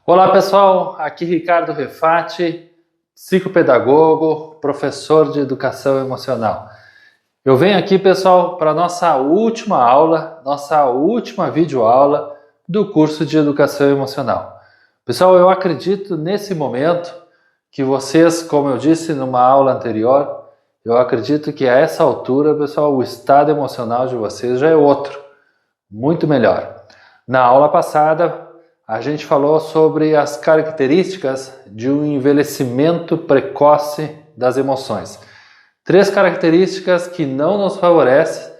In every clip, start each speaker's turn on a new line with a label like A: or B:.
A: Olá pessoal, aqui Ricardo Refati, psicopedagogo, professor de educação emocional. Eu venho aqui pessoal para nossa última aula, nossa última videoaula do curso de educação emocional. Pessoal, eu acredito nesse momento que vocês, como eu disse numa aula anterior, eu acredito que a essa altura, pessoal, o estado emocional de vocês já é outro, muito melhor. Na aula passada, a gente falou sobre as características de um envelhecimento precoce das emoções. 3 características que não nos favorecem,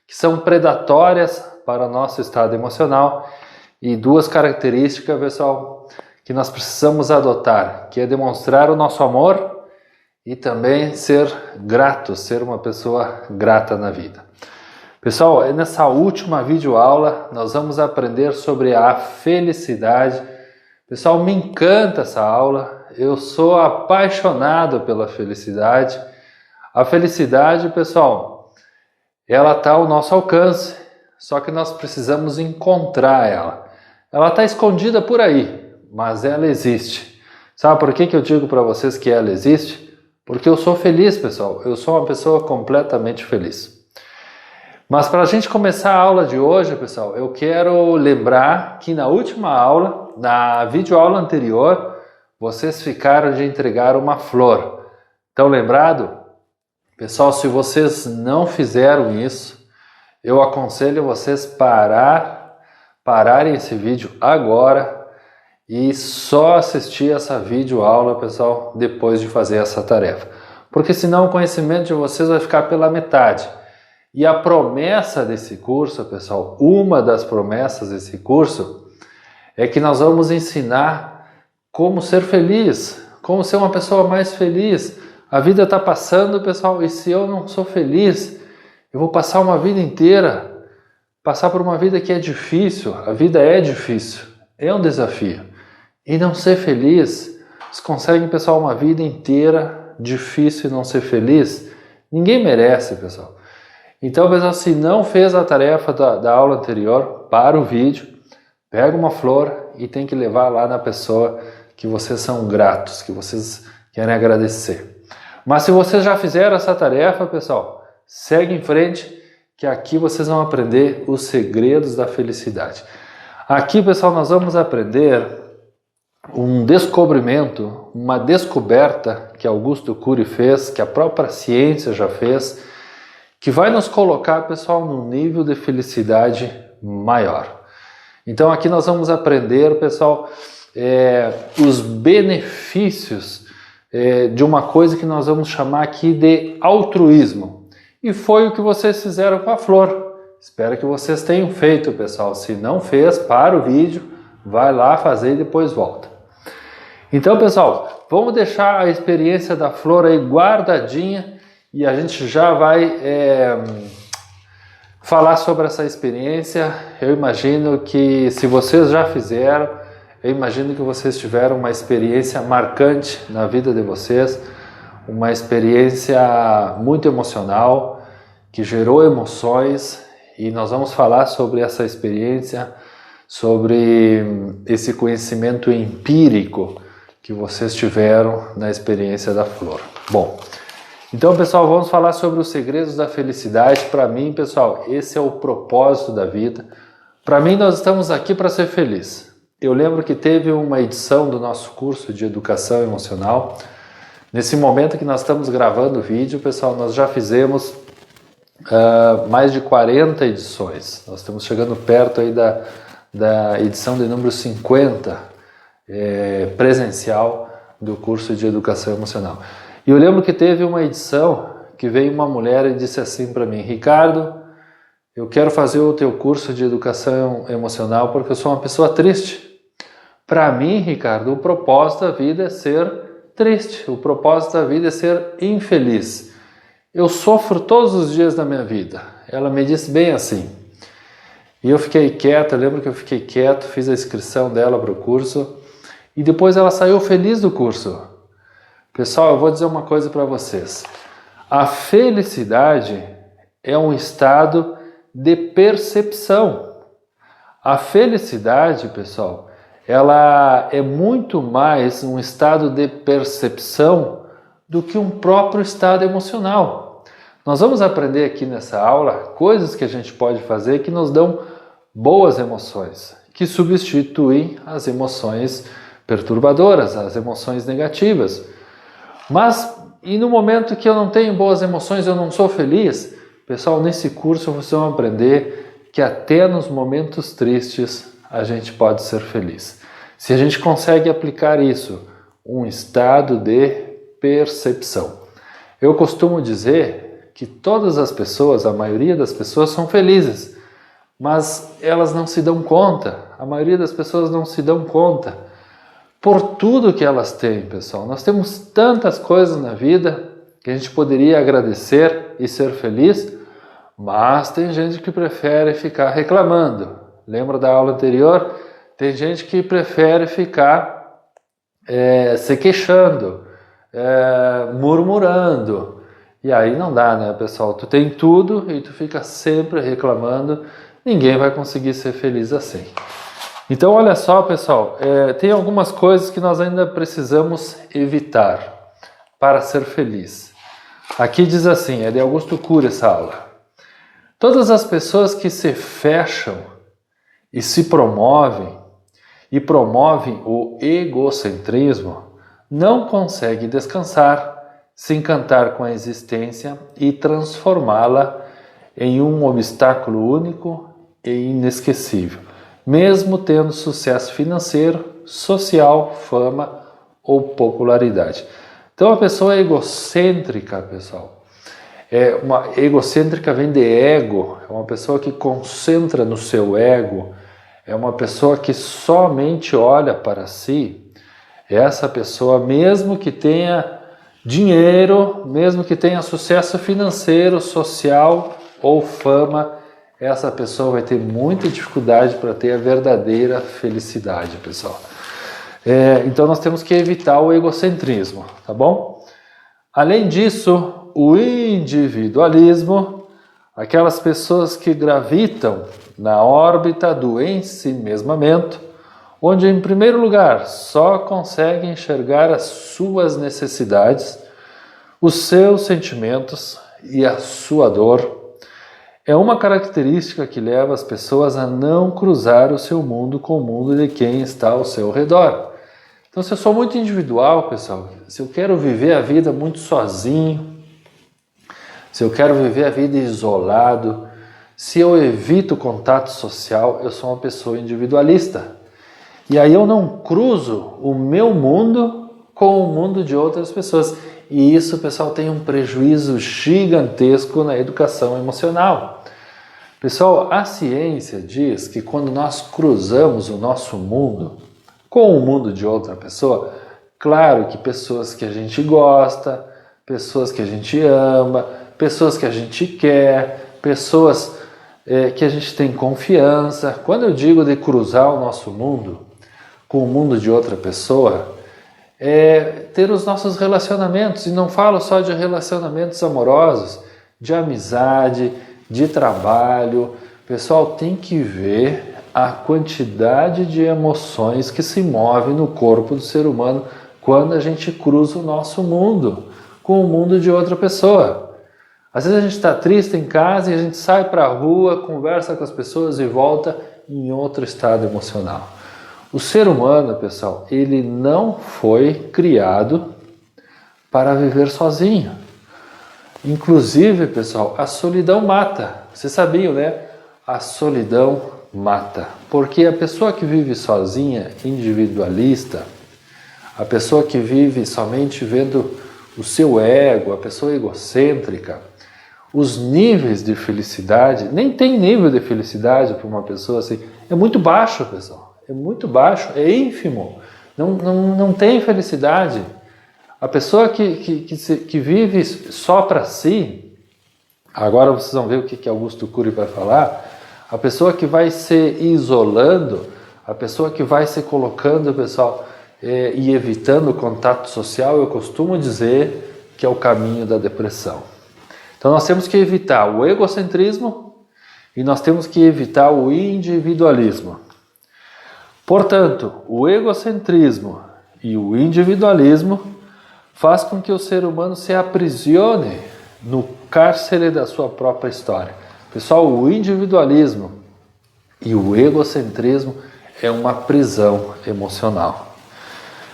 A: que são predatórias para o nosso estado emocional, e 2 características, pessoal, que nós precisamos adotar, que é demonstrar o nosso amor e também ser grato, ser uma pessoa grata na vida. Pessoal, nessa última videoaula nós vamos aprender sobre a felicidade. Pessoal, me encanta essa aula, eu sou apaixonado pela felicidade. A felicidade, pessoal, ela está ao nosso alcance, só que nós precisamos encontrar ela. Ela está escondida por aí, mas ela existe. Sabe por que eu digo para vocês que ela existe? Porque eu sou feliz, pessoal, eu sou uma pessoa completamente feliz. Mas para a gente começar a aula de hoje, pessoal, eu quero lembrar que na última aula, na videoaula anterior, vocês ficaram de entregar uma flor. Estão lembrado? Pessoal, se vocês não fizeram isso, eu aconselho vocês pararem esse vídeo agora e só assistir essa videoaula, pessoal, depois de fazer essa tarefa. Porque senão o conhecimento de vocês vai ficar pela metade. E a promessa desse curso, pessoal, uma das promessas desse curso é que nós vamos ensinar como ser feliz, como ser uma pessoa mais feliz. A vida está passando, pessoal, e se eu não sou feliz, eu vou passar uma vida inteira, passar por uma vida que é difícil. A vida é difícil, é um desafio. E não ser feliz, vocês conseguem, pessoal, uma vida inteira difícil e não ser feliz? Ninguém merece, pessoal. Então, pessoal, se não fez a tarefa da aula anterior, para o vídeo, pega uma flor e tem que levar lá na pessoa que vocês são gratos, que vocês querem agradecer. Mas se vocês já fizeram essa tarefa, pessoal, segue em frente, que aqui vocês vão aprender os segredos da felicidade. Aqui, pessoal, nós vamos aprender um descobrimento, uma descoberta que Augusto Cury fez, que a própria ciência já fez, que vai nos colocar, pessoal, num nível de felicidade maior. Então aqui nós vamos aprender, pessoal, os benefícios de uma coisa que nós vamos chamar aqui de altruísmo. E foi o que vocês fizeram com a flor. Espero que vocês tenham feito, pessoal. Se não fez, para o vídeo, vai lá fazer e depois volta. Então, pessoal, vamos deixar a experiência da flor aí guardadinha, e a gente já vai falar sobre essa experiência. Eu imagino que se vocês já fizeram, eu imagino que vocês tiveram uma experiência marcante na vida de vocês, uma experiência muito emocional, que gerou emoções, e nós vamos falar sobre essa experiência, sobre esse conhecimento empírico que vocês tiveram na experiência da flor. Bom, então, pessoal, vamos falar sobre os segredos da felicidade. Para mim, pessoal, esse é o propósito da vida. Para mim, nós estamos aqui para ser felizes. Eu lembro que teve uma edição do nosso curso de educação emocional. Nesse momento que nós estamos gravando o vídeo, pessoal, nós já fizemos mais de 40 edições. Nós estamos chegando perto aí da edição de número 50, presencial do curso de educação emocional. E eu lembro que teve uma edição que veio uma mulher e disse assim para mim: Ricardo, eu quero fazer o teu curso de educação emocional porque eu sou uma pessoa triste. Para mim, Ricardo, o propósito da vida é ser triste, o propósito da vida é ser infeliz. Eu sofro todos os dias da minha vida. Ela me disse bem assim. E eu fiquei quieto, eu lembro que eu fiquei quieto, fiz a inscrição dela para o curso e depois ela saiu feliz do curso. Pessoal, eu vou dizer uma coisa para vocês. A felicidade é um estado de percepção. A felicidade, pessoal, ela é muito mais um estado de percepção do que um próprio estado emocional. Nós vamos aprender aqui nessa aula coisas que a gente pode fazer que nos dão boas emoções, que substituem as emoções perturbadoras, as emoções negativas. Mas, e no momento que eu não tenho boas emoções, eu não sou feliz, pessoal, nesse curso vocês vão aprender que até nos momentos tristes a gente pode ser feliz. Se a gente consegue aplicar isso, um estado de percepção. Eu costumo dizer que todas as pessoas, a maioria das pessoas são felizes, mas elas não se dão conta, a maioria das pessoas não se dão conta por tudo que elas têm, pessoal. Nós temos tantas coisas na vida que a gente poderia agradecer e ser feliz, mas tem gente que prefere ficar reclamando. Lembra da aula anterior? Tem gente que prefere ficar se queixando, murmurando. E aí não dá, né, pessoal? Tu tem tudo e tu fica sempre reclamando. Ninguém vai conseguir ser feliz assim. Então, olha só, pessoal, tem algumas coisas que nós ainda precisamos evitar para ser feliz. Aqui diz assim, é de Augusto Cury essa aula. Todas as pessoas que se fecham e se promovem e promovem o egocentrismo não conseguem descansar, se encantar com a existência e transformá-la em um obstáculo único e inesquecível, mesmo tendo sucesso financeiro, social, fama ou popularidade. Então a pessoa é egocêntrica, pessoal. Egocêntrica vem de ego, é uma pessoa que concentra no seu ego, é uma pessoa que somente olha para si. Essa pessoa, mesmo que tenha dinheiro, mesmo que tenha sucesso financeiro, social ou fama, essa pessoa vai ter muita dificuldade para ter a verdadeira felicidade, pessoal. Então nós temos que evitar o egocentrismo, tá bom? Além disso, o individualismo, aquelas pessoas que gravitam na órbita do ensimesmamento, onde em primeiro lugar só conseguem enxergar as suas necessidades, os seus sentimentos e a sua dor, é uma característica que leva as pessoas a não cruzar o seu mundo com o mundo de quem está ao seu redor. Então, se eu sou muito individual, pessoal, se eu quero viver a vida muito sozinho, se eu quero viver a vida isolado, se eu evito contato social, eu sou uma pessoa individualista. E aí eu não cruzo o meu mundo com o mundo de outras pessoas. E isso, pessoal, tem um prejuízo gigantesco na educação emocional. Pessoal, a ciência diz que quando nós cruzamos o nosso mundo com o mundo de outra pessoa, claro que pessoas que a gente gosta, pessoas que a gente ama, pessoas que a gente quer, pessoas que a gente tem confiança. Quando eu digo de cruzar o nosso mundo com o mundo de outra pessoa, ter os nossos relacionamentos, e não falo só de relacionamentos amorosos, de amizade, de trabalho. Pessoal, tem que ver a quantidade de emoções que se movem no corpo do ser humano quando a gente cruza o nosso mundo com o mundo de outra pessoa. Às vezes a gente está triste em casa e a gente sai para a rua, conversa com as pessoas e volta em outro estado emocional. O ser humano, pessoal, ele não foi criado para viver sozinho. Inclusive, pessoal, a solidão mata. Vocês sabiam, né? A solidão mata. Porque a pessoa que vive sozinha, individualista, a pessoa que vive somente vendo o seu ego, a pessoa egocêntrica, os níveis de felicidade, nem tem nível de felicidade para uma pessoa assim, é muito baixo, pessoal. É muito baixo, é ínfimo, não tem felicidade. A pessoa que vive só para si, agora vocês vão ver o que Augusto Cury vai falar, a pessoa que vai se isolando, a pessoa que vai se colocando, pessoal, e evitando o contato social, eu costumo dizer que é o caminho da depressão. Então nós temos que evitar o egocentrismo e nós temos que evitar o individualismo. Portanto, o egocentrismo e o individualismo faz com que o ser humano se aprisione no cárcere da sua própria história. Pessoal, o individualismo e o egocentrismo é uma prisão emocional.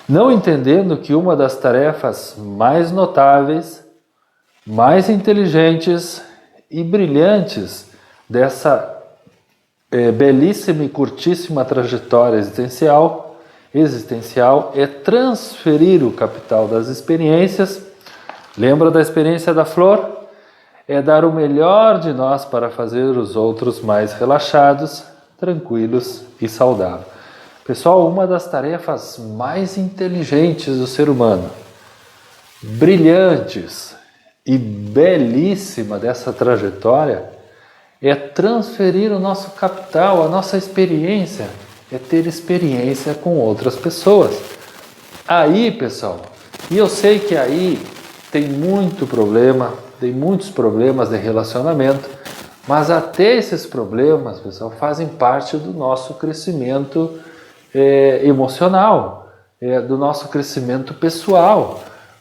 A: Não entendendo que uma das tarefas mais notáveis, mais inteligentes e brilhantes dessa belíssima e curtíssima trajetória existencial é transferir o capital das experiências. Lembra da experiência da flor? É dar o melhor de nós para fazer os outros mais relaxados, tranquilos e saudáveis. Pessoal, uma das tarefas mais inteligentes do ser humano, brilhantes e belíssima dessa trajetória, é transferir o nosso capital, a nossa experiência, é ter experiência com outras pessoas. Aí, pessoal, e eu sei que aí tem muito problema, tem muitos problemas de relacionamento, mas até esses problemas, pessoal, fazem parte do nosso crescimento emocional, do nosso crescimento pessoal.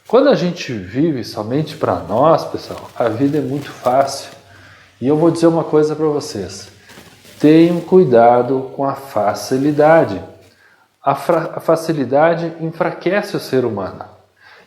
A: Quando a gente vive somente para nós, pessoal, a vida é muito fácil. E eu vou dizer uma coisa para vocês. Tenham cuidado com a facilidade. A facilidade enfraquece o ser humano.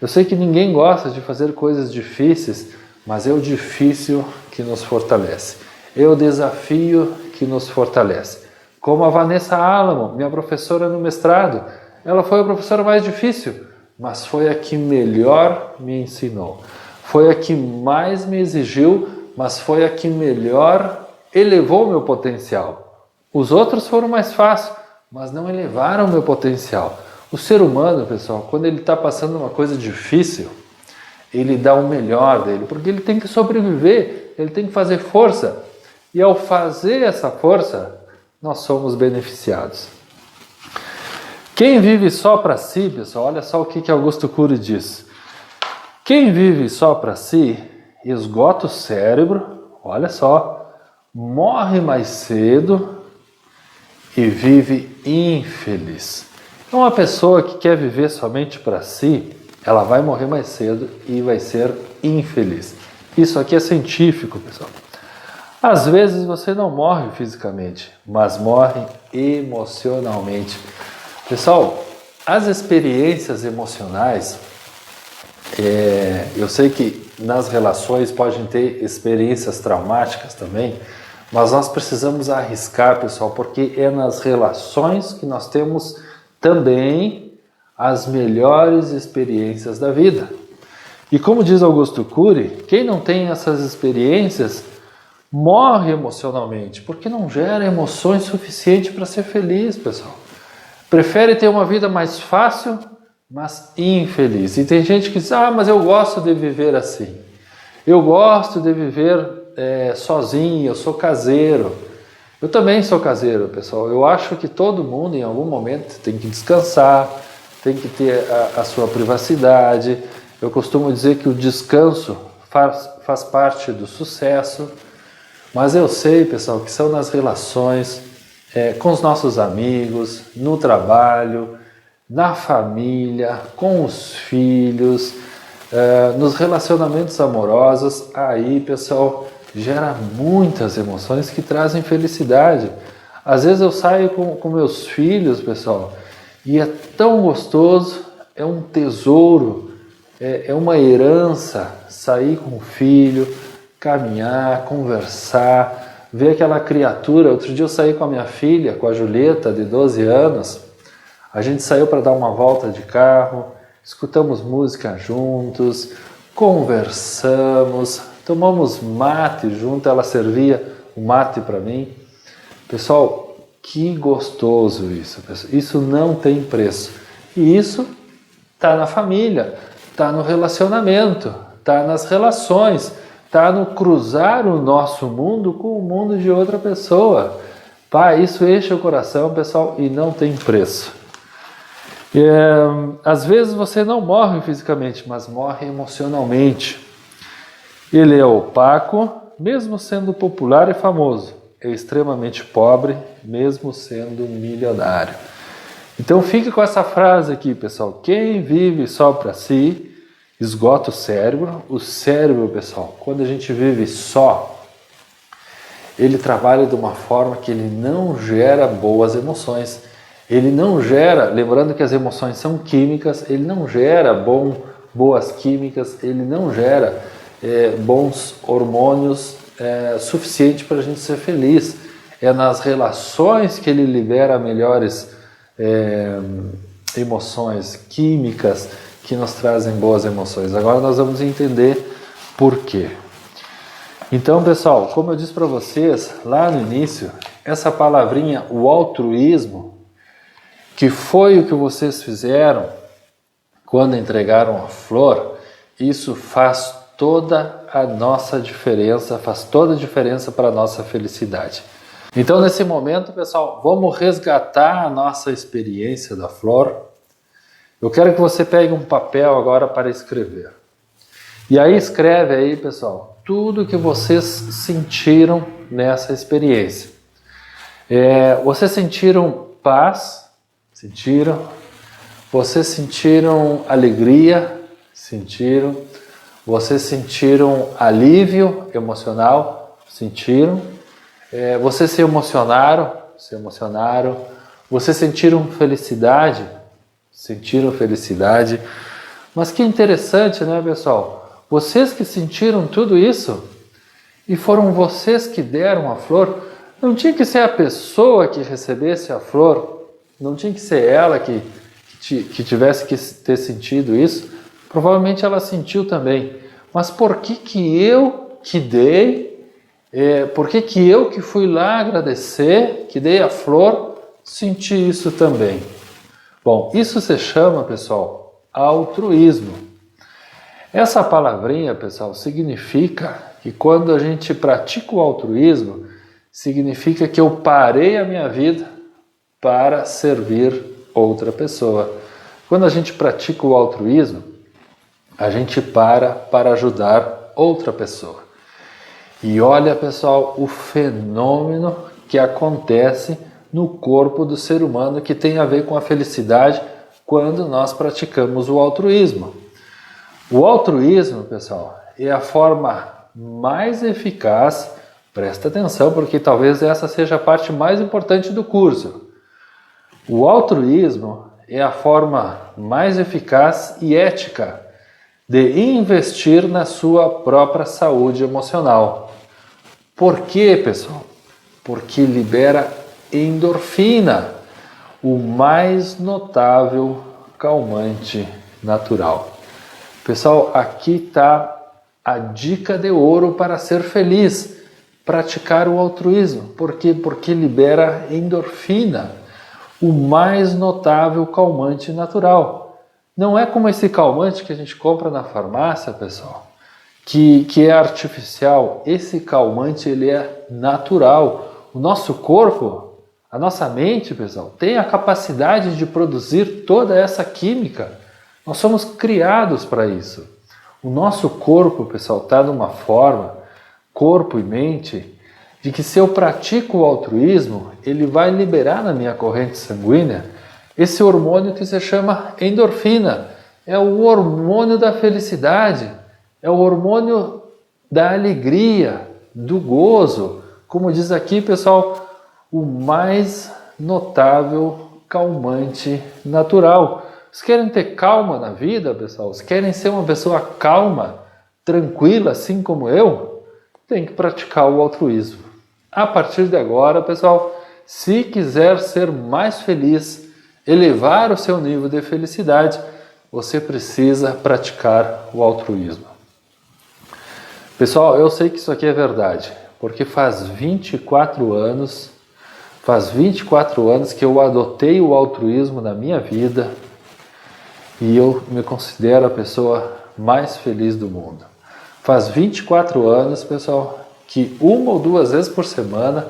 A: Eu sei que ninguém gosta de fazer coisas difíceis, mas é o difícil que nos fortalece. É o desafio que nos fortalece. Como a Vanessa Alamo, minha professora no mestrado, ela foi a professora mais difícil, mas foi a que melhor me ensinou. Foi a que mais me exigiu, mas foi a que melhor elevou o meu potencial. Os outros foram mais fáceis, mas não elevaram o meu potencial. O ser humano, pessoal, quando ele está passando uma coisa difícil, ele dá o melhor dele, porque ele tem que sobreviver, ele tem que fazer força. E ao fazer essa força, nós somos beneficiados. Quem vive só para si, pessoal, olha só o que Augusto Cury diz. Quem vive só para si, esgota o cérebro, olha só, morre mais cedo e vive infeliz. Então, uma pessoa que quer viver somente para si, ela vai morrer mais cedo e vai ser infeliz. Isso aqui é científico, pessoal. Às vezes você não morre fisicamente, mas morre emocionalmente. Pessoal, as experiências emocionais, eu sei que nas relações podem ter experiências traumáticas também, mas nós precisamos arriscar, pessoal, porque é nas relações que nós temos também as melhores experiências da vida. E como diz Augusto Cury, quem não tem essas experiências morre emocionalmente, porque não gera emoções suficientes para ser feliz, pessoal. Prefere ter uma vida mais fácil, mas infeliz. E tem gente que diz, mas eu gosto de viver assim. Eu gosto de viver sozinho, eu sou caseiro. Eu também sou caseiro, pessoal. Eu acho que todo mundo, em algum momento, tem que descansar, tem que ter a sua privacidade. Eu costumo dizer que o descanso faz parte do sucesso. Mas eu sei, pessoal, que são nas relações com os nossos amigos, no trabalho, na família, com os filhos, nos relacionamentos amorosos. Aí, pessoal, gera muitas emoções que trazem felicidade. Às vezes eu saio com meus filhos, pessoal, e é tão gostoso, é um tesouro, é uma herança sair com o filho, caminhar, conversar, ver aquela criatura. Outro dia eu saí com a minha filha, com a Julieta, de 12 anos, a gente saiu para dar uma volta de carro, escutamos música juntos, conversamos, tomamos mate junto, ela servia o mate para mim. Pessoal, que gostoso isso, pessoal. Isso não tem preço. E isso está na família, está no relacionamento, está nas relações, está no cruzar o nosso mundo com o mundo de outra pessoa. Isso enche o coração, pessoal, e não tem preço. Às vezes você não morre fisicamente, mas morre emocionalmente. Ele é opaco, mesmo sendo popular e famoso. É extremamente pobre, mesmo sendo milionário. Então fique com essa frase aqui, pessoal. Quem vive só para si, esgota o cérebro. O cérebro, pessoal, quando a gente vive só, ele trabalha de uma forma que ele não gera boas emoções. Ele não gera, lembrando que as emoções são químicas, ele não gera boas químicas, ele não gera bons hormônios suficiente para a gente ser feliz. É nas relações que ele libera melhores emoções químicas que nos trazem boas emoções. Agora nós vamos entender por quê. Então, pessoal, como eu disse para vocês lá no início, essa palavrinha, o altruísmo, que foi o que vocês fizeram quando entregaram a flor, isso faz toda a nossa diferença, faz toda a diferença para a nossa felicidade. Então, nesse momento, pessoal, vamos resgatar a nossa experiência da flor. Eu quero que você pegue um papel agora para escrever. E aí escreve aí, pessoal, tudo que vocês sentiram nessa experiência. Vocês sentiram paz? Sentiram? Vocês sentiram alegria? Sentiram? Vocês sentiram alívio emocional? Sentiram? Vocês se emocionaram? Se emocionaram? Vocês sentiram felicidade? Sentiram felicidade? Mas que interessante, né, pessoal? Vocês que sentiram tudo isso e foram vocês que deram a flor, não tinha que ser a pessoa que recebesse a flor, não tinha que ser ela que tivesse que ter sentido isso. Provavelmente ela sentiu também. Mas por que eu que dei? Por que eu que fui lá agradecer, que dei a flor, senti isso também? Bom, isso se chama, pessoal, altruísmo. Essa palavrinha, pessoal, significa que quando a gente pratica o altruísmo, significa que eu parei a minha vida para servir outra pessoa. Quando a gente pratica o altruísmo, a gente para ajudar outra pessoa. E olha, pessoal, o fenômeno que acontece no corpo do ser humano que tem a ver com a felicidade quando nós praticamos o altruísmo. O altruísmo, pessoal, é a forma mais eficaz, presta atenção porque talvez essa seja a parte mais importante do curso. O altruísmo é a forma mais eficaz e ética de investir na sua própria saúde emocional. Por quê, pessoal? Porque libera endorfina, o mais notável calmante natural. Pessoal, aqui está a dica de ouro para ser feliz. Praticar o altruísmo. Por quê? Porque libera endorfina, o mais notável calmante natural. Não é como esse calmante que a gente compra na farmácia, pessoal, que é artificial. Esse calmante ele é natural. O nosso corpo, a nossa mente, pessoal, tem a capacidade de produzir toda essa química. Nós somos criados para isso. O nosso corpo, pessoal, está numa forma, corpo e mente, de que se eu pratico o altruísmo, ele vai liberar na minha corrente sanguínea esse hormônio que se chama endorfina. É o hormônio da felicidade, é o hormônio da alegria, do gozo. Como diz aqui, pessoal, o mais notável calmante natural. Vocês querem ter calma na vida, pessoal? Vocês querem ser uma pessoa calma, tranquila, assim como eu? Tem que praticar o altruísmo. A partir de agora, pessoal, se quiser ser mais feliz, elevar o seu nível de felicidade, você precisa praticar o altruísmo. Pessoal, eu sei que isso aqui é verdade, porque faz 24 anos que eu adotei o altruísmo na minha vida e eu me considero a pessoa mais feliz do mundo. Faz 24 anos, pessoal, que 1 ou 2 vezes por semana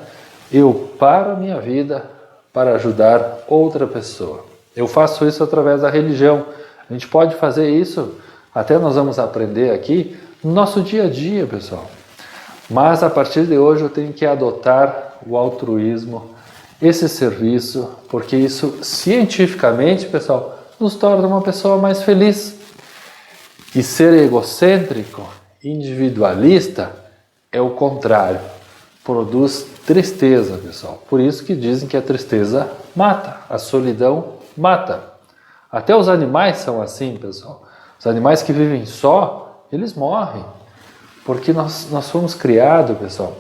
A: eu paro a minha vida para ajudar outra pessoa. Eu faço isso através da religião. A gente pode fazer isso, até nós vamos aprender aqui, no nosso dia a dia, pessoal. Mas a partir de hoje eu tenho que adotar o altruísmo esse serviço, porque isso cientificamente, pessoal, nos torna uma pessoa mais feliz. E ser egocêntrico, individualista, é o contrário. Produz tristeza, pessoal. Por isso que dizem que a tristeza mata, a solidão mata. Até os animais são assim, pessoal. Os animais que vivem só, eles morrem. Porque nós fomos criados, pessoal.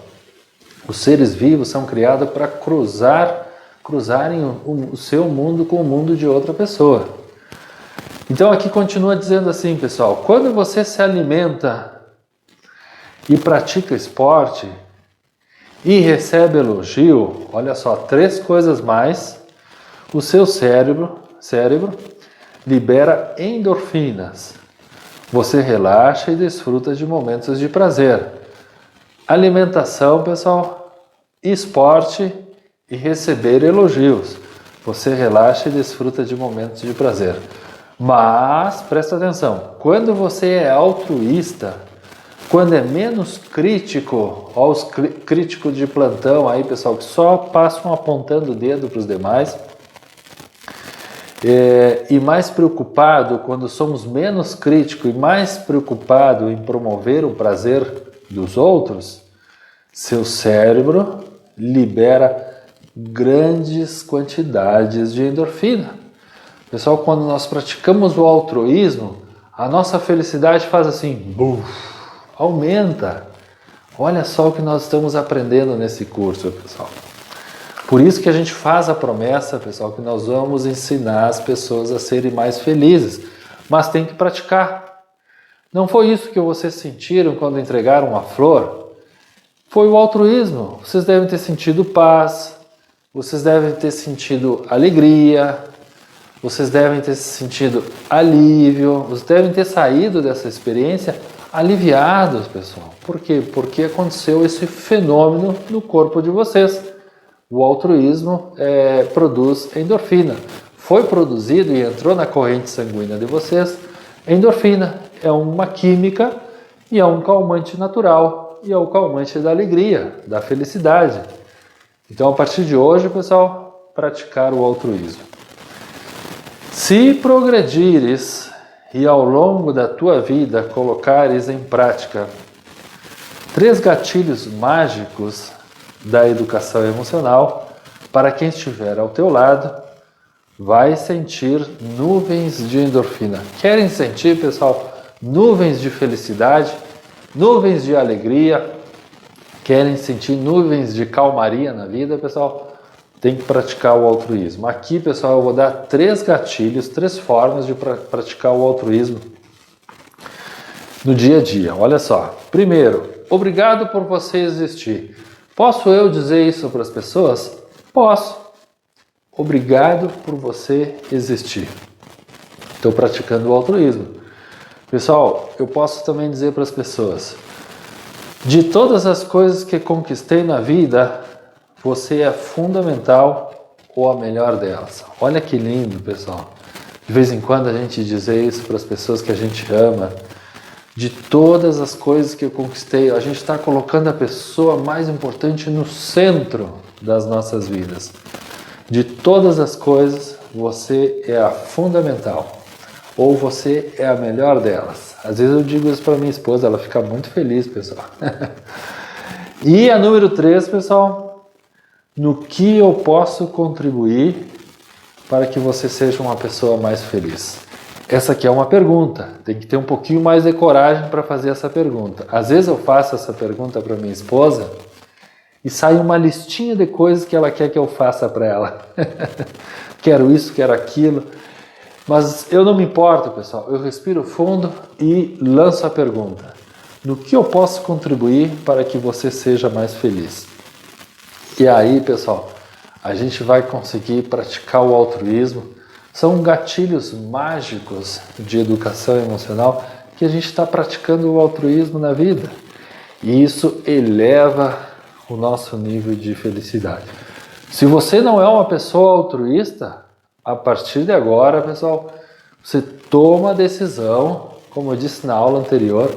A: Os seres vivos são criados para cruzarem o seu mundo com o mundo de outra pessoa. Então aqui continua dizendo assim, pessoal, quando você se alimenta e pratica esporte e recebe elogio, olha só, 3 coisas mais, o seu cérebro libera endorfinas. Você relaxa e desfruta de momentos de prazer. Alimentação, pessoal, esporte e receber elogios. Você relaxa e desfruta de momentos de prazer. Mas, presta atenção, quando você é altruísta, quando é menos crítico, ó, os críticos de plantão aí, pessoal, que só passam apontando o dedo para os demais, e mais preocupado, quando somos menos críticos e mais preocupado em promover o prazer dos outros, seu cérebro libera grandes quantidades de endorfina. Pessoal, quando nós praticamos o altruísmo, a nossa felicidade faz assim, buf, aumenta. Olha só o que nós estamos aprendendo nesse curso, pessoal. Por isso que a gente faz a promessa, pessoal, que nós vamos ensinar as pessoas a serem mais felizes. Mas tem que praticar. Não foi isso que vocês sentiram quando entregaram a flor? Foi o altruísmo. Vocês devem ter sentido paz, vocês devem ter sentido alegria, vocês devem ter sentido alívio, vocês devem ter saído dessa experiência aliviados, pessoal. Por quê? Porque aconteceu esse fenômeno no corpo de vocês. O altruísmo produz endorfina. Foi produzido e entrou na corrente sanguínea de vocês. Endorfina é uma química e é um calmante natural. E é o calmante da alegria, da felicidade. Então, a partir de hoje, pessoal, praticar o altruísmo. Se progredires e ao longo da tua vida colocares em prática 3 gatilhos mágicos da educação emocional, para quem estiver ao teu lado, vai sentir nuvens de endorfina. Querem sentir, pessoal, nuvens de felicidade, nuvens de alegria? Querem sentir nuvens de calmaria na vida, pessoal? Tem que praticar o altruísmo. Aqui, pessoal, eu vou dar 3 gatilhos, 3 formas de praticar o altruísmo no dia a dia. Olha só. Primeiro, obrigado por você existir. Posso eu dizer isso para as pessoas? Posso. Obrigado por você existir. Estou praticando o altruísmo. Pessoal, eu posso também dizer para as pessoas, de todas as coisas que conquistei na vida, você é fundamental ou a melhor delas. Olha que lindo, pessoal. De vez em quando a gente dizer isso para as pessoas que a gente ama. De todas as coisas que eu conquistei, a gente está colocando a pessoa mais importante no centro das nossas vidas. De todas as coisas, você é a fundamental. Ou você é a melhor delas. Às vezes eu digo isso para minha esposa, ela fica muito feliz, pessoal. E a número 3, pessoal, no que eu posso contribuir para que você seja uma pessoa mais feliz? Essa aqui é uma pergunta, tem que ter um pouquinho mais de coragem para fazer essa pergunta. Às vezes eu faço essa pergunta para minha esposa e sai uma listinha de coisas que ela quer que eu faça para ela. Quero isso, quero aquilo. Mas eu não me importo, pessoal. Eu respiro fundo e lanço a pergunta. No que eu posso contribuir para que você seja mais feliz? E aí, pessoal, a gente vai conseguir praticar o altruísmo. São gatilhos mágicos de educação emocional que a gente está praticando o altruísmo na vida. E isso eleva o nosso nível de felicidade. Se você não é uma pessoa altruísta, a partir de agora, pessoal, você toma a decisão, como eu disse na aula anterior,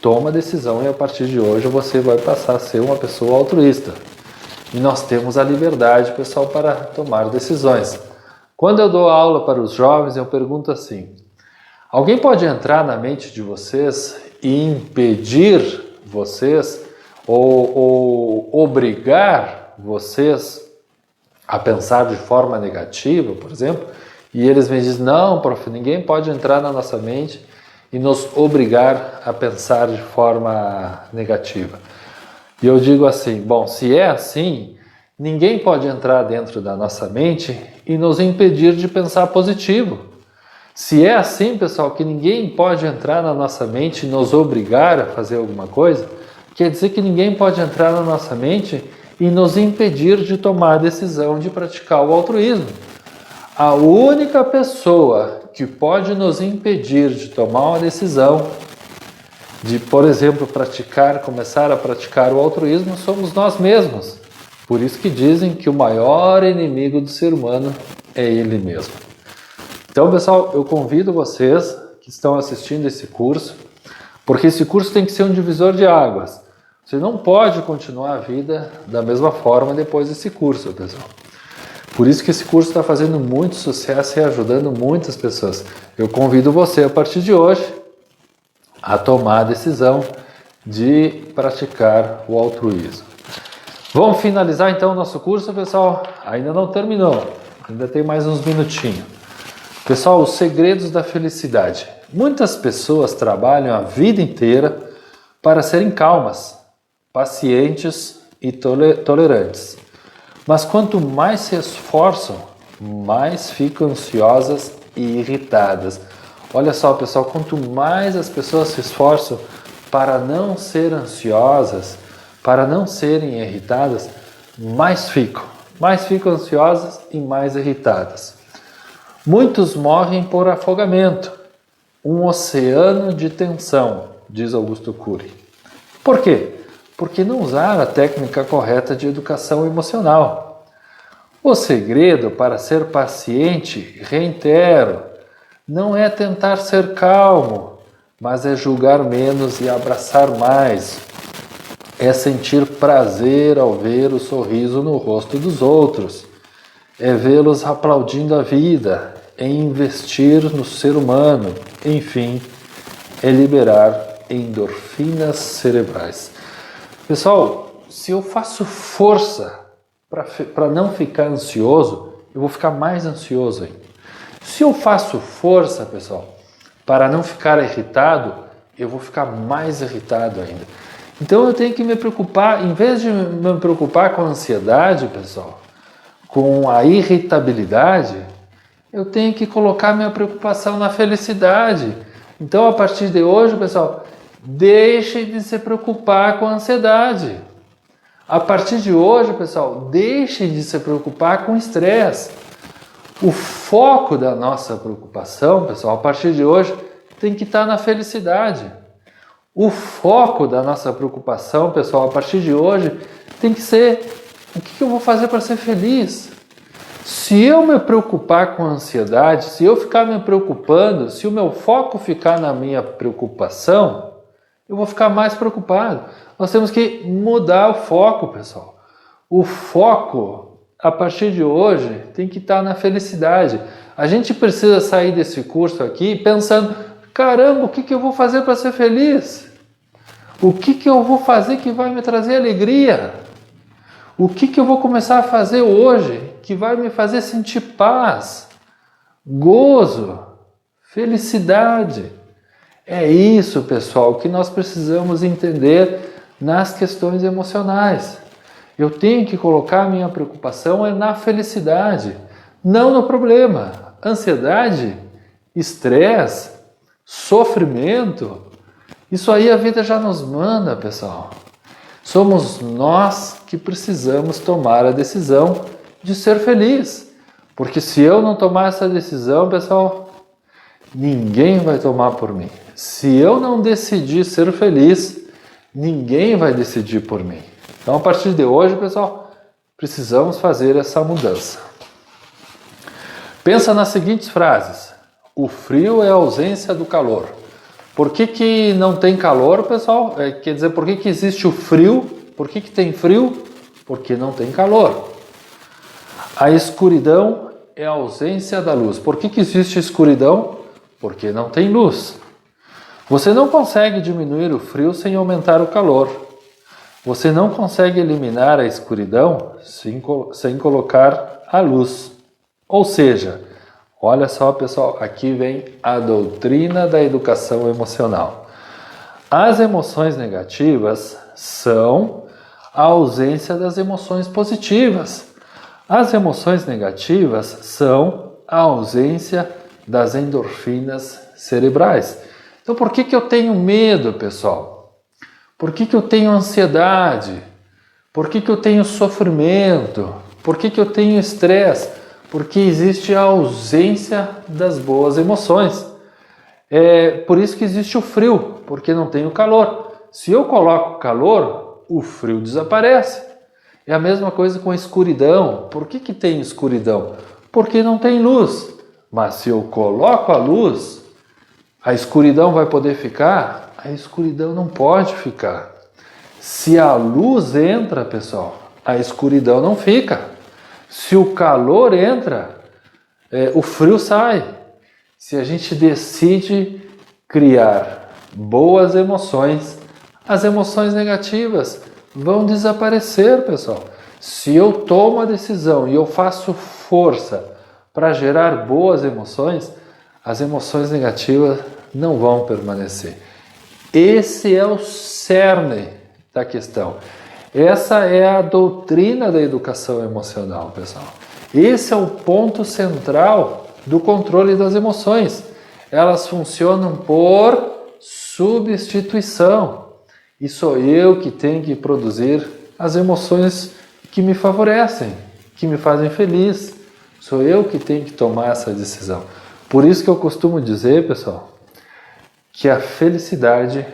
A: toma a decisão e a partir de hoje você vai passar a ser uma pessoa altruísta. e nós temos a liberdade, pessoal, para tomar decisões. Quando eu dou aula para os jovens, eu pergunto assim: alguém pode entrar na mente de vocês e impedir vocês ou obrigar vocês a pensar de forma negativa, por exemplo? E eles me dizem: não, prof, ninguém pode entrar na nossa mente e nos obrigar a pensar de forma negativa. E eu digo assim: bom, se é assim, ninguém pode entrar dentro da nossa mente e nos impedir de pensar positivo. Se é assim, pessoal, que ninguém pode entrar na nossa mente e nos obrigar a fazer alguma coisa, quer dizer que ninguém pode entrar na nossa mente e nos impedir de tomar a decisão de praticar o altruísmo. A única pessoa que pode nos impedir de tomar uma decisão de, por exemplo, começar a praticar o altruísmo somos nós mesmos. Por isso que dizem que o maior inimigo do ser humano é ele mesmo. Então, pessoal, eu convido vocês que estão assistindo esse curso, porque esse curso tem que ser um divisor de águas. Você não pode continuar a vida da mesma forma depois desse curso, pessoal. Por isso que esse curso está fazendo muito sucesso e ajudando muitas pessoas. Eu convido você, a partir de hoje, a tomar a decisão de praticar o altruísmo. Vamos finalizar então o nosso curso, pessoal? Ainda não terminou, ainda tem mais uns minutinhos. Pessoal, os segredos da felicidade. Muitas pessoas trabalham a vida inteira para serem calmas, pacientes e tolerantes. Mas quanto mais se esforçam, mais ficam ansiosas e irritadas. Olha só, pessoal, quanto mais as pessoas se esforçam para não ser ansiosas, para não serem irritadas, mais ficam ansiosas e mais irritadas. Muitos morrem por afogamento, um oceano de tensão, diz Augusto Cury. Por quê? Porque não usaram a técnica correta de educação emocional. O segredo para ser paciente, reitero, não é tentar ser calmo, mas é julgar menos e abraçar mais. É sentir prazer ao ver o sorriso no rosto dos outros. É vê-los aplaudindo a vida, é investir no ser humano. Enfim, é liberar endorfinas cerebrais. Pessoal, se eu faço força para não ficar ansioso, eu vou ficar mais ansioso ainda. Se eu faço força, pessoal, para não ficar irritado, eu vou ficar mais irritado ainda. Então eu tenho que me preocupar, em vez de me preocupar com a ansiedade, pessoal, com a irritabilidade, eu tenho que colocar minha preocupação na felicidade. Então, a partir de hoje, pessoal, deixe de se preocupar com a ansiedade. A partir de hoje, pessoal, deixe de se preocupar com o estresse. O foco da nossa preocupação, pessoal, a partir de hoje, tem que estar na felicidade. O foco da nossa preocupação, pessoal, a partir de hoje, tem que ser: o que eu vou fazer para ser feliz? Se eu me preocupar com a ansiedade, se eu ficar me preocupando, se o meu foco ficar na minha preocupação, eu vou ficar mais preocupado. Nós temos que mudar o foco, pessoal. O foco, a partir de hoje, tem que estar na felicidade. A gente precisa sair desse curso aqui pensando: caramba, o que eu vou fazer para ser feliz? O que eu vou fazer que vai me trazer alegria? O que eu vou começar a fazer hoje que vai me fazer sentir paz, gozo, felicidade? É isso, pessoal, que nós precisamos entender nas questões emocionais. Eu tenho que colocar minha preocupação na felicidade, não no problema. Ansiedade, estresse, sofrimento, isso aí a vida já nos manda, pessoal. Somos nós que precisamos tomar a decisão de ser feliz. Porque se eu não tomar essa decisão, pessoal, ninguém vai tomar por mim. Se eu não decidir ser feliz, ninguém vai decidir por mim. Então, a partir de hoje, pessoal, precisamos fazer essa mudança. Pensa nas seguintes frases: o frio é a ausência do calor. Por que não tem calor, pessoal? Quer dizer, por que existe o frio? Por que tem frio? porque não tem calor. A escuridão é a ausência da luz. Por que existe escuridão? Porque não tem luz. Você não consegue diminuir o frio sem aumentar o calor. Você não consegue eliminar a escuridão sem colocar a luz. Ou seja, olha só, pessoal, aqui vem a doutrina da educação emocional. As emoções negativas são a ausência das emoções positivas. As emoções negativas são a ausência das endorfinas cerebrais. Então, por que eu tenho medo, pessoal? Por que eu tenho ansiedade? Por que eu tenho sofrimento? Por que eu tenho estresse? Porque existe a ausência das boas emoções. É por isso que existe o frio, porque não tem o calor. Se eu coloco calor, o frio desaparece. É a mesma coisa com a escuridão. Por que tem escuridão? Porque não tem luz. Mas se eu coloco a luz, a escuridão vai poder ficar? A escuridão não pode ficar. Se a luz entra, pessoal, a escuridão não fica. Se o calor entra, o frio sai. Se a gente decide criar boas emoções, as emoções negativas vão desaparecer, pessoal. Se eu tomo a decisão e eu faço força para gerar boas emoções, as emoções negativas não vão permanecer. Esse é o cerne da questão. Essa é a doutrina da educação emocional, pessoal. Esse é o ponto central do controle das emoções. Elas funcionam por substituição. E sou eu que tenho que produzir as emoções que me favorecem, que me fazem feliz. Sou eu que tenho que tomar essa decisão. Por isso que eu costumo dizer, pessoal, que a felicidade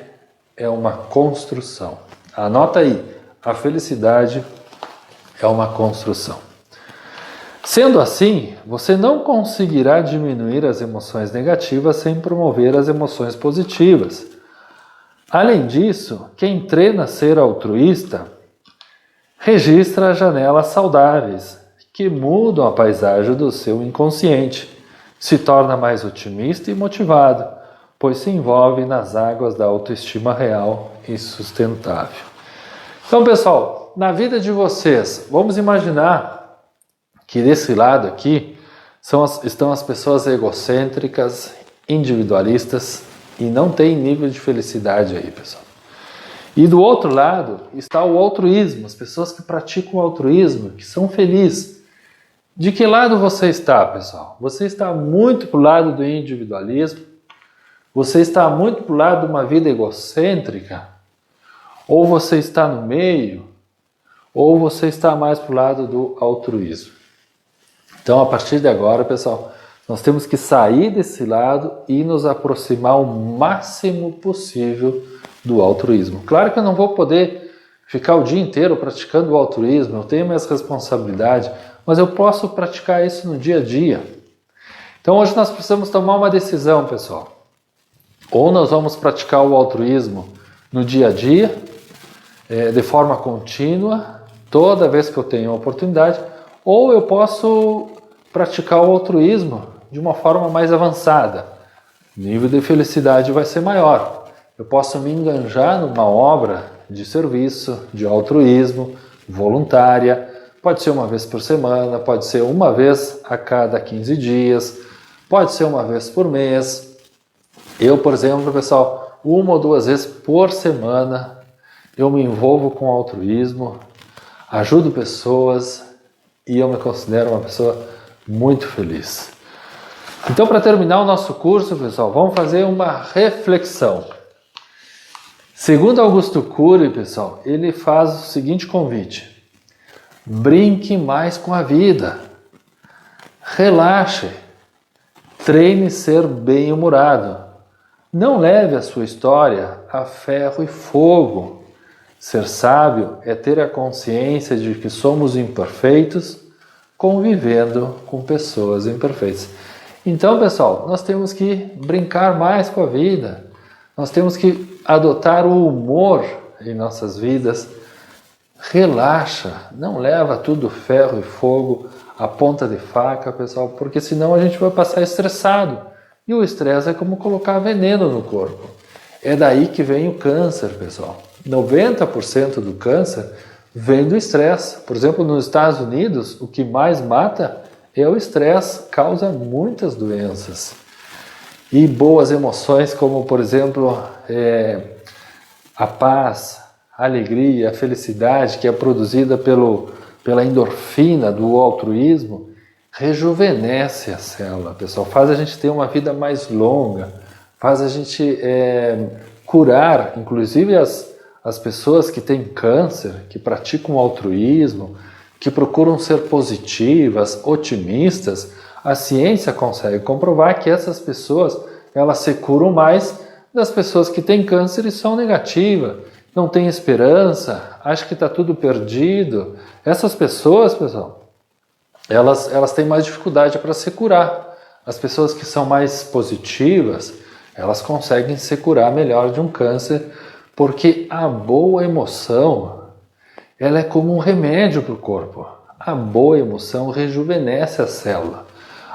A: é uma construção. Anota aí, a felicidade é uma construção. Sendo assim, você não conseguirá diminuir as emoções negativas sem promover as emoções positivas. Além disso, quem treina a ser altruísta registra janelas saudáveis que mudam a paisagem do seu inconsciente, se torna mais otimista e motivado, pois se envolve nas águas da autoestima real e sustentável. Então, pessoal, na vida de vocês, vamos imaginar que desse lado aqui estão as pessoas egocêntricas, individualistas e não tem nível de felicidade aí, pessoal. E do outro lado está o altruísmo, as pessoas que praticam o altruísmo, que são felizes. De que lado você está, pessoal? Você está muito para o lado do individualismo? Você está muito para o lado de uma vida egocêntrica? Ou você está no meio? Ou você está mais para o lado do altruísmo? Então, a partir de agora, pessoal, nós temos que sair desse lado e nos aproximar o máximo possível do altruísmo. Claro que eu não vou poder ficar o dia inteiro praticando o altruísmo, eu tenho minhas responsabilidades, mas eu posso praticar isso no dia a dia. Então hoje nós precisamos tomar uma decisão, pessoal. Ou nós vamos praticar o altruísmo no dia a dia, de forma contínua, toda vez que eu tenho a oportunidade, ou eu posso praticar o altruísmo de uma forma mais avançada. O nível de felicidade vai ser maior. Eu posso me enganjar numa obra de serviço, de altruísmo, voluntária. Pode ser uma vez por semana, pode ser uma vez a cada 15 dias, pode ser uma vez por mês. Eu, por exemplo, pessoal, 1 ou 2 vezes por semana eu me envolvo com altruísmo, ajudo pessoas e eu me considero uma pessoa muito feliz. Então, para terminar o nosso curso, pessoal, vamos fazer uma reflexão. Segundo Augusto Cury, pessoal, ele faz o seguinte convite: brinque mais com a vida, relaxe, treine ser bem-humorado, não leve a sua história a ferro e fogo. Ser sábio é ter a consciência de que somos imperfeitos, convivendo com pessoas imperfeitas. Então, pessoal, nós temos que brincar mais com a vida, nós temos que adotar o humor em nossas vidas, relaxa, não leva tudo ferro e fogo, a ponta de faca, pessoal, porque senão a gente vai passar estressado. E o estresse é como colocar veneno no corpo. É daí que vem o câncer, pessoal. 90% do câncer vem do estresse. Por exemplo, nos Estados Unidos, o que mais mata é o estresse, causa muitas doenças. E boas emoções, como por exemplo, a paz, a alegria, a felicidade que é produzida pela endorfina do altruísmo, rejuvenesce a célula, pessoal. Faz a gente ter uma vida mais longa, faz a gente curar, inclusive as pessoas que têm câncer, que praticam o altruísmo, que procuram ser positivas, otimistas. A ciência consegue comprovar que essas pessoas, elas se curam mais das pessoas que têm câncer e são negativas, não têm esperança, acham que está tudo perdido. Essas pessoas, pessoal, elas têm mais dificuldade para se curar. As pessoas que são mais positivas, elas conseguem se curar melhor de um câncer, porque a boa emoção, ela é como um remédio para o corpo. A boa emoção rejuvenesce a célula.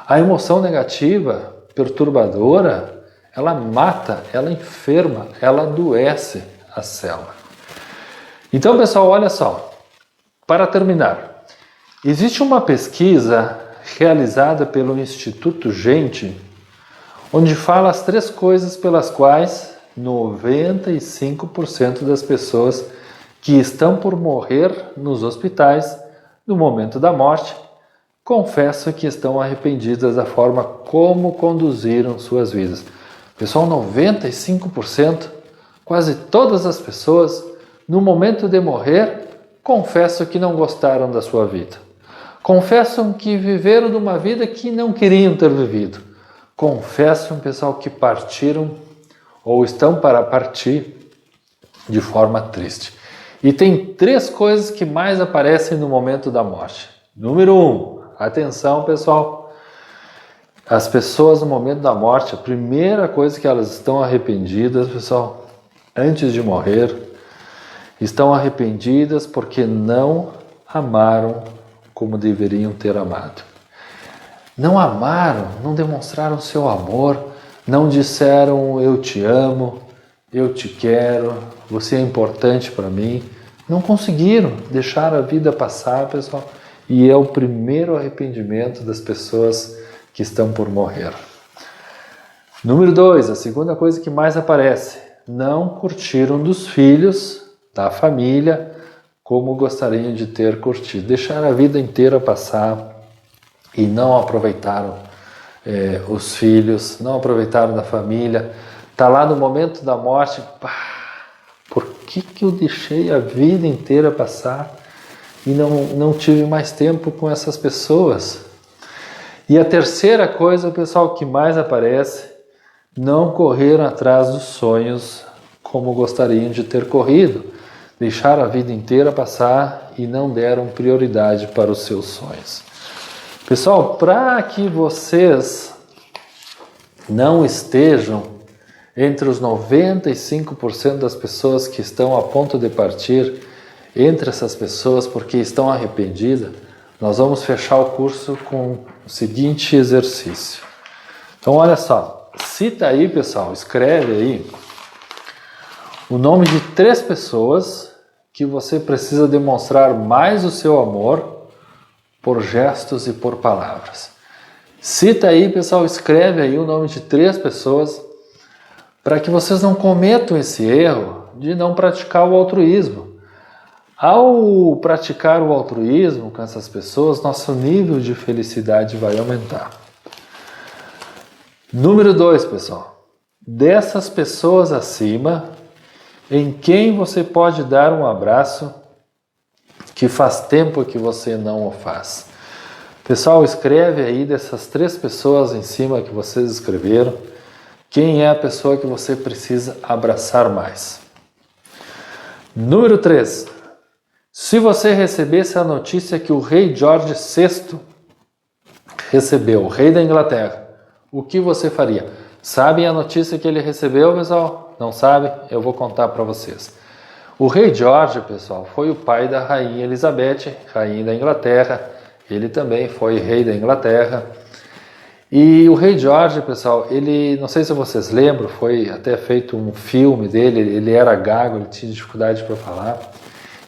A: A emoção negativa, perturbadora, ela mata, ela enferma, ela adoece a célula. Então, pessoal, olha só. Para terminar, existe uma pesquisa realizada pelo Instituto Gente, onde fala as 3 coisas pelas quais 95% das pessoas que estão por morrer nos hospitais no momento da morte confessam que estão arrependidas da forma como conduziram suas vidas. Pessoal, 95%, quase todas as pessoas, no momento de morrer, confessam que não gostaram da sua vida. Confessam que viveram de uma vida que não queriam ter vivido. Confessam, pessoal, que partiram ou estão para partir de forma triste. E tem 3 coisas que mais aparecem no momento da morte. Número 1, atenção, pessoal. As pessoas no momento da morte, a primeira coisa que elas estão arrependidas, pessoal, antes de morrer, estão arrependidas porque não amaram como deveriam ter amado. Não amaram, não demonstraram seu amor, não disseram eu te amo, eu te quero, você é importante para mim. Não conseguiram deixar a vida passar, pessoal. E é o primeiro arrependimento das pessoas que estão por morrer. Número 2, a segunda coisa que mais aparece. Não curtiram dos filhos, da família, como gostariam de ter curtido. Deixaram a vida inteira passar e não aproveitaram os filhos, não aproveitaram da família. Está lá no momento da morte, por que eu deixei a vida inteira passar e não tive mais tempo com essas pessoas? E a terceira coisa, pessoal, que mais aparece, não correram atrás dos sonhos como gostariam de ter corrido. Deixaram a vida inteira passar e não deram prioridade para os seus sonhos. Pessoal, para que vocês não estejam entre os 95% das pessoas que estão a ponto de partir, entre essas pessoas porque estão arrependidas, nós vamos fechar o curso com o seguinte exercício. Então, olha só, cita aí, pessoal, escreve aí o nome de 3 pessoas que você precisa demonstrar mais o seu amor por gestos e por palavras. Cita aí, pessoal, escreve aí o nome de 3 pessoas para que vocês não cometam esse erro de não praticar o altruísmo. Ao praticar o altruísmo com essas pessoas, nosso nível de felicidade vai aumentar. Número 2, pessoal. Dessas pessoas acima, em quem você pode dar um abraço que faz tempo que você não o faz. Pessoal, escreve aí dessas 3 pessoas em cima que vocês escreveram, quem é a pessoa que você precisa abraçar mais. Número 3. Se você recebesse a notícia que o rei George VI recebeu, o rei da Inglaterra, o que você faria? Sabem a notícia que ele recebeu, pessoal? Não sabem? Eu vou contar para vocês. O rei George, pessoal, foi o pai da rainha Elizabeth, rainha da Inglaterra. Ele também foi rei da Inglaterra. E o rei George, pessoal, ele, não sei se vocês lembram, foi até feito um filme dele, ele era gago, ele tinha dificuldade para falar.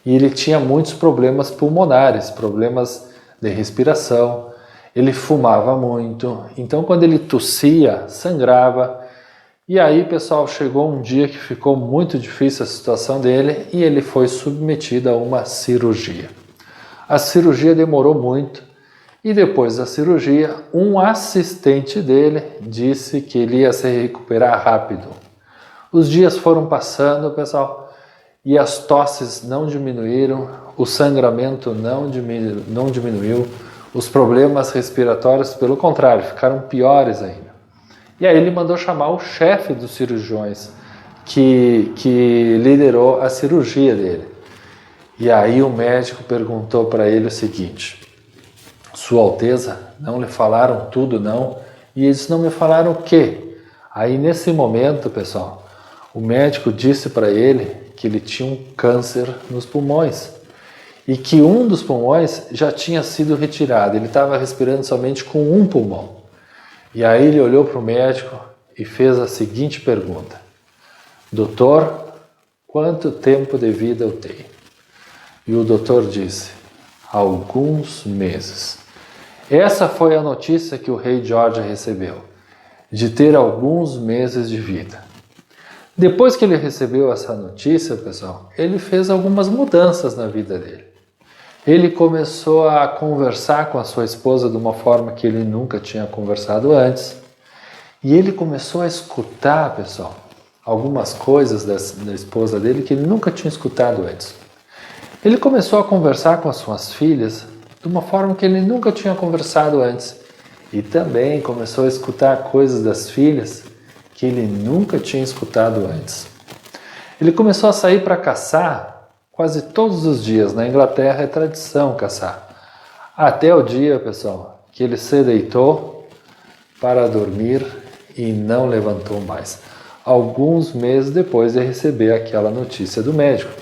A: E ele tinha muitos problemas pulmonares, problemas de respiração. Ele fumava muito, então quando ele tossia, sangrava. E aí, pessoal, chegou um dia que ficou muito difícil a situação dele e ele foi submetido a uma cirurgia. A cirurgia demorou muito e depois da cirurgia, um assistente dele disse que ele ia se recuperar rápido. Os dias foram passando, pessoal, e as tosses não diminuíram, o sangramento não diminuiu, os problemas respiratórios, pelo contrário, ficaram piores ainda. E aí ele mandou chamar o chefe dos cirurgiões, que liderou a cirurgia dele. E aí o médico perguntou para ele o seguinte: Sua Alteza, não lhe falaram tudo não? E eles não me falaram o quê? Aí nesse momento, pessoal, o médico disse para ele que ele tinha um câncer nos pulmões e que um dos pulmões já tinha sido retirado, ele estava respirando somente com um pulmão. E aí ele olhou para o médico e fez a seguinte pergunta: Doutor, quanto tempo de vida eu tenho? E o doutor disse: alguns meses. Essa foi a notícia que o rei George recebeu, de ter alguns meses de vida. Depois que ele recebeu essa notícia, pessoal, ele fez algumas mudanças na vida dele. Ele começou a conversar com a sua esposa de uma forma que ele nunca tinha conversado antes. E ele começou a escutar, pessoal, algumas coisas da esposa dele que ele nunca tinha escutado antes. Ele começou a conversar com as suas filhas de uma forma que ele nunca tinha conversado antes. E também começou a escutar coisas das filhas que ele nunca tinha escutado antes. Ele começou a sair para caçar quase todos os dias. Na Inglaterra é tradição caçar. Até o dia, pessoal, que ele se deitou para dormir e não levantou mais. Alguns meses depois de receber aquela notícia do médico.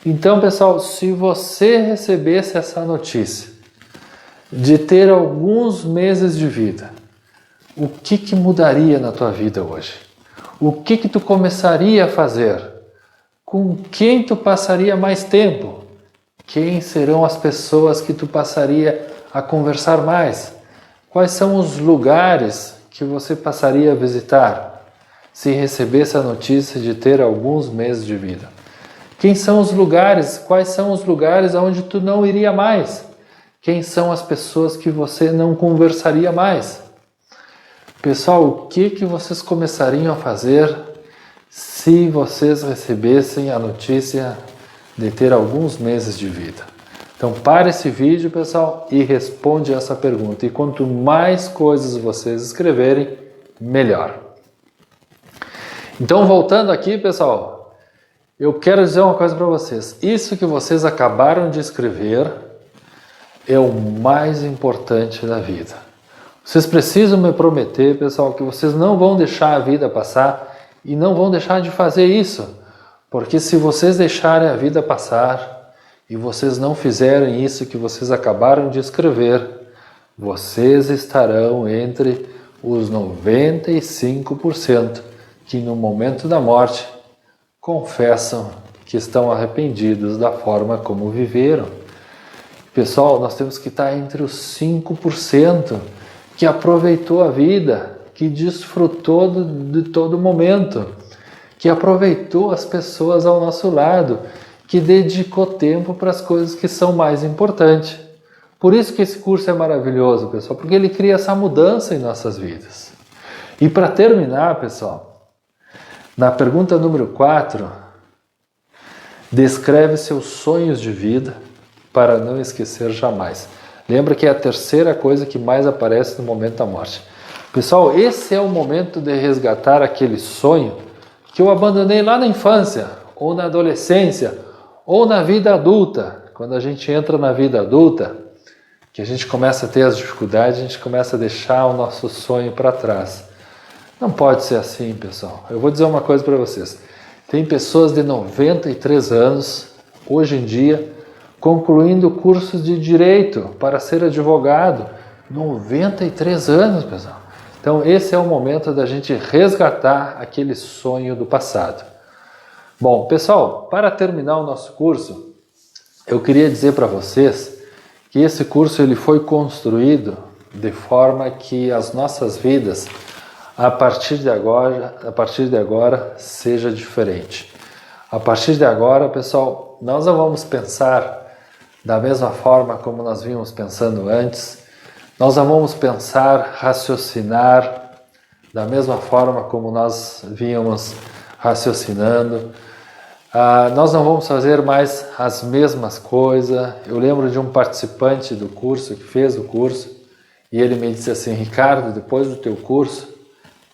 A: Então, pessoal, se você recebesse essa notícia de ter alguns meses de vida, o que mudaria na tua vida hoje? O que tu começaria a fazer? Com quem tu passaria mais tempo? Quem serão as pessoas que tu passaria a conversar mais? Quais são os lugares que você passaria a visitar se recebesse a notícia de ter alguns meses de vida? Quem são os lugares? Quais são os lugares onde tu não iria mais? Quem são as pessoas que você não conversaria mais? Pessoal, o que vocês começariam a fazer se vocês recebessem a notícia de ter alguns meses de vida? Então, para esse vídeo, pessoal, e responde essa pergunta. E quanto mais coisas vocês escreverem, melhor. Então, voltando aqui, pessoal, eu quero dizer uma coisa para vocês. Isso que vocês acabaram de escrever é o mais importante da vida. Vocês precisam me prometer, pessoal, que vocês não vão deixar a vida passar e não vão deixar de fazer isso. Porque se vocês deixarem a vida passar e vocês não fizerem isso que vocês acabaram de escrever, vocês estarão entre os 95% que no momento da morte confessam que estão arrependidos da forma como viveram. Pessoal, nós temos que estar entre os 5% que aproveitou a vida, que desfrutou de todo momento, que aproveitou as pessoas ao nosso lado, que dedicou tempo para as coisas que são mais importantes. Por isso que esse curso é maravilhoso, pessoal, porque ele cria essa mudança em nossas vidas. E para terminar, pessoal, na pergunta número 4, descreve seus sonhos de vida para não esquecer jamais. Lembra que é a terceira coisa que mais aparece no momento da morte. Pessoal, esse é o momento de resgatar aquele sonho que eu abandonei lá na infância, ou na adolescência, ou na vida adulta. Quando a gente entra na vida adulta, que a gente começa a ter as dificuldades, a gente começa a deixar o nosso sonho para trás. Não pode ser assim, pessoal. Eu vou dizer uma coisa para vocês. Tem pessoas de 93 anos, hoje em dia, concluindo cursos de direito para ser advogado. 93 anos, pessoal. Então, esse é o momento da gente resgatar aquele sonho do passado. Bom, pessoal, para terminar o nosso curso, eu queria dizer para vocês que esse curso ele foi construído de forma que as nossas vidas, a partir de agora, seja diferente. A partir de agora, pessoal, nós não vamos pensar da mesma forma como nós vínhamos pensando antes. Nós não vamos pensar, raciocinar da mesma forma como nós vínhamos raciocinando. Nós não vamos fazer mais as mesmas coisas. Eu lembro de um participante do curso, que fez o curso, e ele me disse assim: Ricardo, depois do teu curso,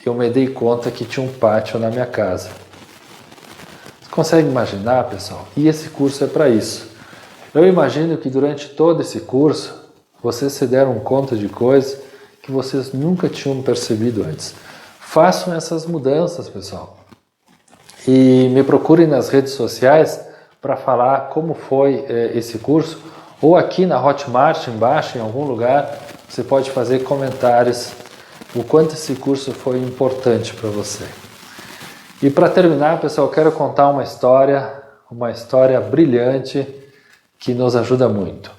A: eu me dei conta que tinha um pátio na minha casa. Você consegue imaginar, pessoal? E esse curso é para isso. Eu imagino que durante todo esse curso, vocês se deram conta de coisas que vocês nunca tinham percebido antes. Façam essas mudanças, pessoal. E me procurem nas redes sociais para falar como foi esse curso. Ou aqui na Hotmart, embaixo, em algum lugar, você pode fazer comentários o quanto esse curso foi importante para você. E para terminar, pessoal, eu quero contar uma história brilhante que nos ajuda muito.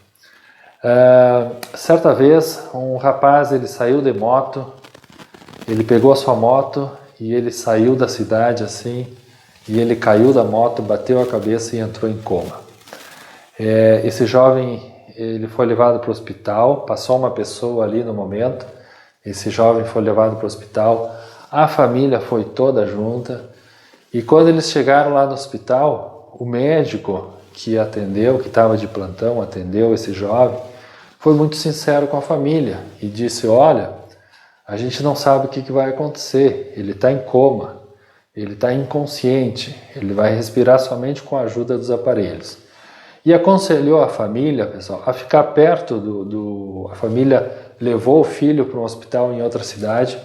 A: Certa vez, um rapaz ele saiu de moto, ele pegou a sua moto e ele saiu da cidade assim, e ele caiu da moto, bateu a cabeça e entrou em coma. Esse jovem ele foi levado para o hospital, passou uma pessoa ali no momento, esse jovem foi levado para o hospital, a família foi toda junta, e quando eles chegaram lá no hospital, o médico que atendeu, que estava de plantão, atendeu esse jovem, foi muito sincero com a família e disse: olha, a gente não sabe o que vai acontecer, ele está em coma, ele está inconsciente, ele vai respirar somente com a ajuda dos aparelhos. E aconselhou a família, pessoal, a ficar perto A família levou o filho para um hospital em outra cidade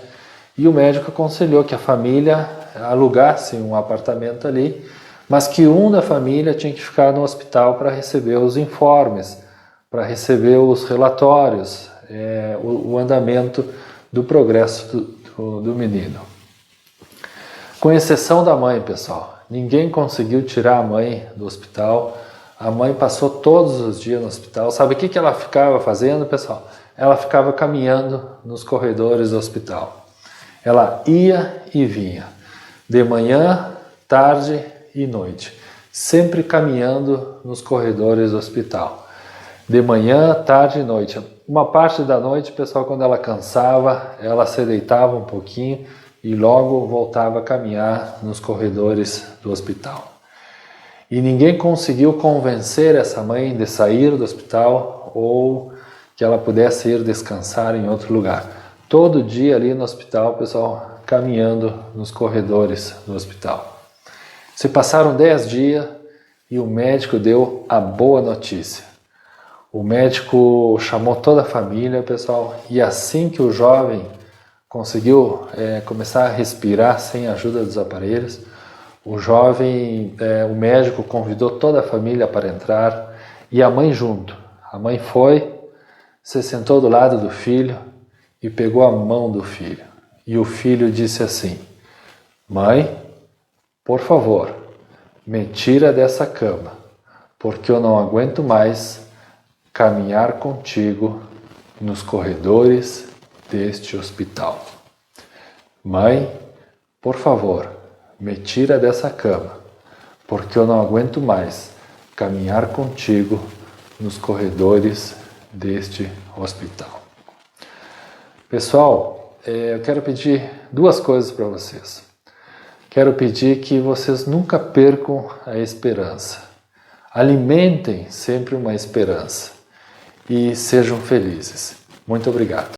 A: e o médico aconselhou que a família alugasse um apartamento ali, mas que um da família tinha que ficar no hospital para receber os informes, para receber os relatórios, o andamento do progresso do menino. Com exceção da mãe, pessoal. Ninguém conseguiu tirar a mãe do hospital. A mãe passou todos os dias no hospital. Sabe o que ela ficava fazendo, pessoal? Ela ficava caminhando nos corredores do hospital. Ela ia e vinha, de manhã, tarde e noite, sempre caminhando nos corredores do hospital. De manhã, tarde e noite. Uma parte da noite, pessoal, quando ela cansava, ela se deitava um pouquinho e logo voltava a caminhar nos corredores do hospital. E ninguém conseguiu convencer essa mãe de sair do hospital ou que ela pudesse ir descansar em outro lugar. Todo dia ali no hospital, pessoal, caminhando nos corredores do hospital. Se passaram 10 dias e o médico deu a boa notícia. O médico chamou toda a família, pessoal, e assim que o jovem conseguiu começar a respirar sem a ajuda dos aparelhos, o médico convidou toda a família para entrar e a mãe junto. A mãe foi, se sentou do lado do filho e pegou a mão do filho. E o filho disse assim: mãe, por favor, me tira dessa cama, porque eu não aguento mais caminhar contigo nos corredores deste hospital. Mãe, por favor, me tira dessa cama, porque eu não aguento mais caminhar contigo nos corredores deste hospital. Pessoal, eu quero pedir duas coisas para vocês. Quero pedir que vocês nunca percam a esperança. Alimentem sempre uma esperança e sejam felizes. Muito obrigado.